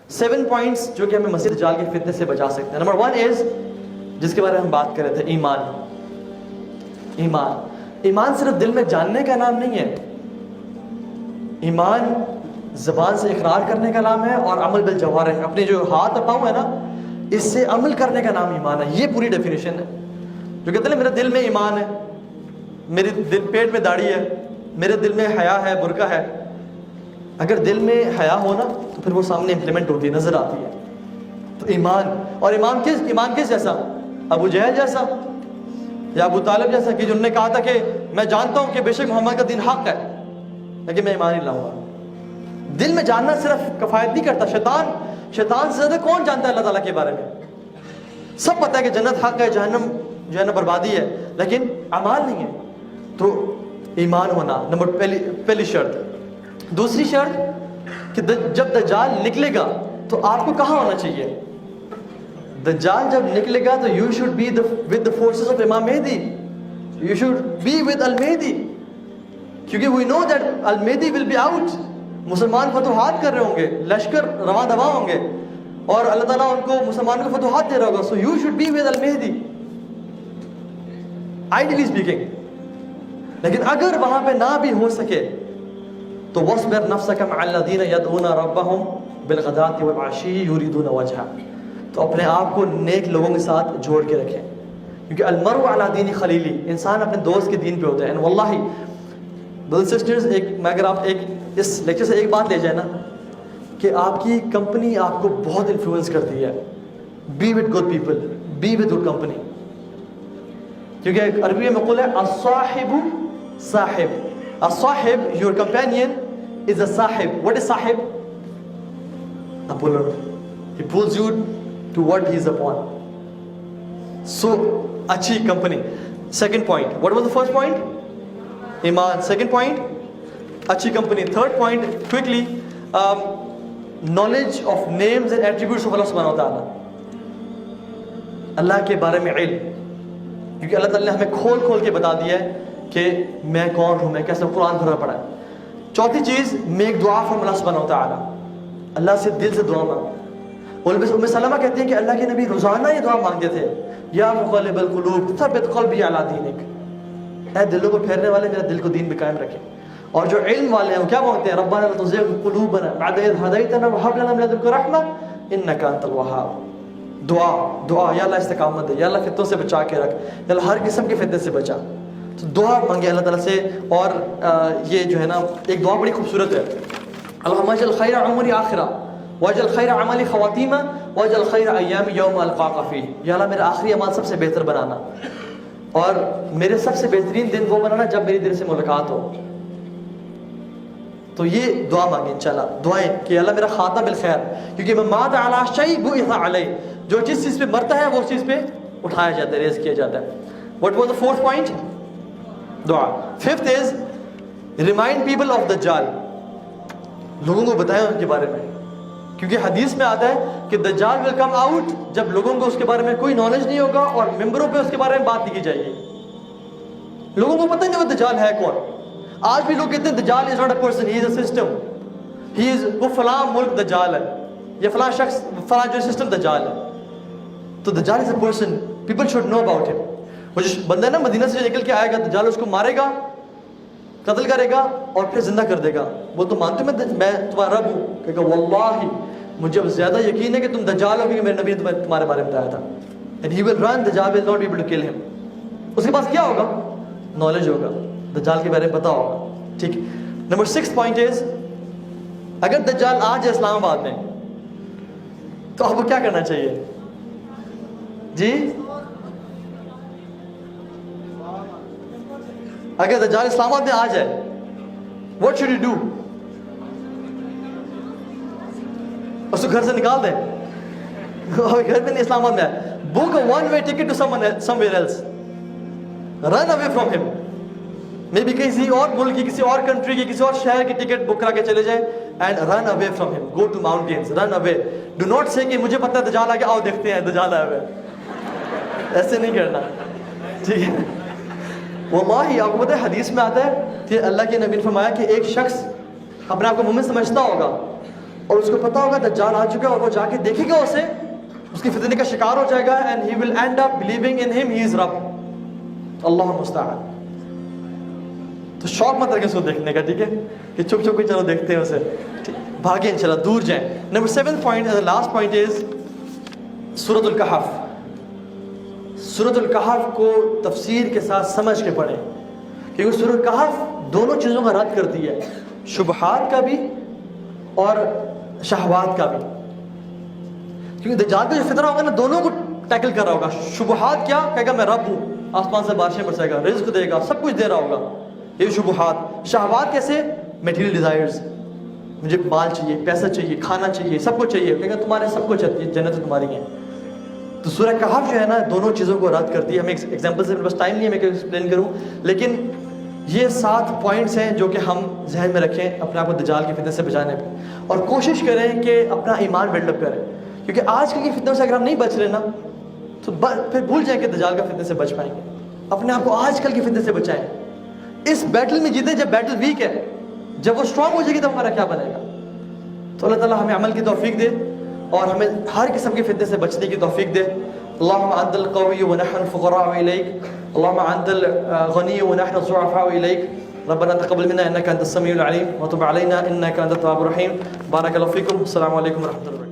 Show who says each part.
Speaker 1: 7 points جو کہ ہمیں مسیح دجال کے فتنے سے بچا سکتے ہیں. نمبر 1 از جس کے بارے میں ہم بات کر رہے تھے, ایمان صرف دل میں جاننے کا نام نہیں ہے. ایمان زبان سے اقرار کرنے کا نام ہے, اور عمل بالجوارح, اپنے جو ہاتھ اور پاؤں ہے نا اس سے عمل کرنے کا نام ایمان ہے. یہ پوری ڈیفینیشن ہے. جو کہتے ہیں میرے دل میں ایمان ہے, میرے پیٹ میں داڑھی ہے, میرے دل میں حیا ہے, برقع ہے. اگر دل میں حیا ہو نا تو پھر وہ سامنے امپلیمنٹ ہوتی ہے, نظر آتی ہے. تو ایمان, اور ایمان کس جیسا؟ ابو جہل جیسا یا ابو طالب جیسا, کہ جنہوں نے کہا تھا کہ میں جانتا ہوں کہ بے شک محمد کا دین حق ہے لیکن میں ایمان نہیں لاؤں گا. دل میں جاننا صرف کفایت نہیں کرتا. شیطان سے زیادہ کون جانتا ہے اللہ تعالیٰ کے بارے میں؟ سب پتہ ہے کہ جنت حق ہے, جہنم جو ہے نا بربادی ہے, لیکن اعمال نہیں ہے. تو ایمان ہونا نمبر پہلی شرط. دوسری شرط کہ جب دجال نکلے گا تو آپ کو کہاں ہونا چاہیے؟ دجال جب نکلے گا تو you should be with the forces of Imam Mahdi, you should be with Al Mahdi, کیونکہ we know that Al Mahdi will be out. مسلمان فتوحات کر رہے ہوں گے, لشکر رواں دواں ہوں گے, اور اللہ تعالیٰ ان کو مسلمان کو فتوحات دے رہا ہوگا. So you should be with Al Mahdi ideally speaking. لیکن اگر وہاں پہ نہ بھی ہو سکے تو وَاصْبِرْ نَفْسَكَ مَعَ الَّذِينَ يَدْعُونَ رَبَّهُمْ بِالْغَدَاةِ وَالْعَشِيِّ يُرِيدُونَ وَجْهَهُ. تو اپنے آپ کو نیک لوگوں کے ساتھ جوڑ کے رکھیں, کیونکہ المرء علی دین خلیلی, انسان اپنے دوست کے دین پہ ہوتا ہے. اینڈ واللہ برادرز سسٹرز, اگر آپ اس لیکچر سے ایک بات لے جائیں نا کہ آپ کی کمپنی آپ کو بہت انفلوئنس کرتی ہے. Be with good people, be with good company, کیونکہ عربی میں مقول ہے الصاحب صاحب. الصاحب, your companion is a sahib. What is sahib? A puller. He pulls you to what he is upon. So, achhi company. Second point. What was the first point? Iman. Second point, achhi company. Third point, quickly, knowledge of names and attributes of Allah subhanahu wa ta'ala. اللہ کے بارے میں علم, کیونکہ اللہ تعالیٰ نے ہمیں کھول کے بتا دیا ہے کہ میں کون ہوں, میں کیسا, قرآن بھرا پڑا ہے. چوتھی چیز, میک دعا فرام اللہ سبحانہ و تعالیٰ, اللہ سے دل سے دعا مانگ. ام سلمہ کہتے ہیں کہ اللہ کے نبی روزانہ یہ دعا مانگتے تھے, یا مقلب القلوب ثبت قلبی علی دینک, اے دلوں کو پھیرنے والے میرا دل کو دین پہ قائم رکھے. اور جو علم والے ہیں وہ کیا مانگتے ہیں؟ ربنا لا تزغ قلوبنا بعد إذ هديتنا وهب لنا من لدنك رحمة إنك أنت الوهاب. دعا, یا اللہ استقامت دے, یا اللہ فتنوں سے بچا کے رکھ, یا اللہ ہر قسم کے فتنے سے بچا. تو دعا مانگے اللہ تعالیٰ سے. اور یہ جو ہے نا ایک دعا بڑی خوبصورت ہے, اللہم اجعل خیر عمری آخرہ واجعل خیر عملی خواتیمہ واجعل خیر ایامی یوم القاک فیہ. یا اللہ میرا آخری عمل سب سے بہتر بنانا, اور میرے سب سے بہترین دن وہ بنانا جب میری دل سے ملاقات ہو. تو یہ دعا مانگیں انشاءاللہ, دعائیں کہ اللہ میرا خاتمہ بالخیر, کیونکہ من مات علی شیء بعث علیہ, جو جس چیز پہ مرتا ہے وہ اس چیز پہ اٹھایا جاتا ہے, ریز کیا جاتا ہے. What was the fourth point? دعا. Fifth is remind people of دجال, لوگوں کو بتائیں ان کے بارے میں, کیونکہ حدیث میں آتا ہے کہ دجال will come out جب لوگوں کو اس کے بارے میں کوئی نالج نہیں ہوگا اور ممبروں پہ اس کے بارے میں بات نہیں کی جائے گی. لوگوں کو پتہ نہیں وہ دجال ہے کون. آج بھی لوگ کہتے ہیں دجال is not a person, he is a system, he is, وہ فلاں ملک دجال ہے, یا فلاں شخص فلاں جو سسٹم دجال ہے. تو دجال is a person, people should know about him. وہ جو بندہ ہے نا مدینہ سے نکل کے آئے گا, دجال اس کو مارے گا, قتل کرے گا اور پھر زندہ کر دے گا. وہ تو مانتے میں تمہارا رب ہوں, کہے گا واللہ مجھے زیادہ یقین ہے کہ تم دجال ہو, کیونکہ میرے نبی نے تمہارے بارے میں بتایا تھا. And he will run, Dajjal will not be able to kill him. اس کے پاس کیا ہوگا؟ نالج ہوگا, دجال کے بارے میں پتا ہوگا. ٹھیک. نمبر 6 پوائنٹ از, اگر دجال آ جائے اسلام آباد میں تو آپ کو کیا کرنا چاہیے؟ جی, اگر دجال اسلام آباد میں آ جائے what should you do؟ اس کو گھر سے نکال دیں, گھر میں نہیں, اسلام آباد میں آئے, book a one way ticket to somewhere else, run away from him. maybe کسی اور ملک کی, کسی اور کنٹری کی, کسی اور شہر کی ٹکٹ بک کرا کے چلے جائیں, and run away from him, go to mountains, run away. do not say کہ مجھے پتہ ہے دجال آ گیا, آؤ دیکھتے ہیں دجال آیا ہوا ہے. ایسے نہیں کرنا, ٹھیک ہے. واللہ آپ کو پتہ ہے حدیث میں آتا ہے کہ اللہ کے نبی نے فرمایا کہ ایک شخص اپنے آپ کو مومن سمجھتا ہوگا اور اس کو پتا ہوگا دجال آ چکا ہے اور وہ جا کے دیکھے گا اسے, اس کی فتنے کا شکار ہو جائے گا, and he will end up believing in him he از رب. اللہ المستعان. تو شوق مت رکھیں اس کو دیکھنے کا, ٹھیک ہے, کہ چھپ چھپ کے چلو دیکھتے ہیں اسے, بھاگیں انشاءاللہ, دور جائیں. Number 7 point, last point is سورۃ الکہف. سورۃ الکہف کو تفسیر کے ساتھ سمجھ کے پڑھیں, کیونکہ سورۃ الکہف دونوں چیزوں کا رد کرتی ہے, شبہات کا بھی اور شہوات کا بھی. کیونکہ دجال کا جو فتنہ ہوگا نا, دونوں کو ٹیکل کر رہا ہوگا. شبہات کیا کہے گا, میں رب ہوں, آسمان سے بارشیں برسائے گا, رزق دے گا, سب کچھ دے رہا ہوگا, یہ شبہات. شہوات کیسے, میٹیریل ڈیزائرز, مجھے مال چاہیے, پیسہ چاہیے, کھانا چاہیے, سب کچھ چاہیے, کہے گا تمہارے سب کچھ ہے, جنت تمہاری ہے. تو سورہ کہف جو ہے نا دونوں چیزوں کو رد کرتی ہے. ہمیں ایگزامپل سے میرے پاس ٹائم نہیں ہے میں کہ ایکسپلین کروں, لیکن یہ 7 پوائنٹس ہیں جو کہ ہم ذہن میں رکھیں اپنے آپ کو دجال کی فتنے سے بچانے پہ, اور کوشش کریں کہ اپنا ایمان بلڈ اپ کریں. کیونکہ آج کل کی فتنوں سے اگر ہم نہیں بچ رہے نا تو پھر بھول جائیں کہ دجال کا فتنے سے بچ پائیں گے. اپنے آپ کو آج کل کی فتنے سے بچائیں. اس بیٹل میں جیتے جب بیٹل ویک ہے, جب وہ اسٹرانگ ہو جائے گی تو ہمارا کیا بنے گا. تو اللہ تعالیٰ ہمیں عمل کی توفیق دے اور ہمیں ہر قسم کی فتنے سے بچنے کی توفیق دے. اللهم انت القوي ونحن الفقراء اليك, اللهم انت الغني ونحن الضعفاء اليك, ربنا تقبل منا انك انت السميع العليم وتب علينا انك انت التواب الرحيم. بارك الله فيكم, السلام عليكم ورحمة الله.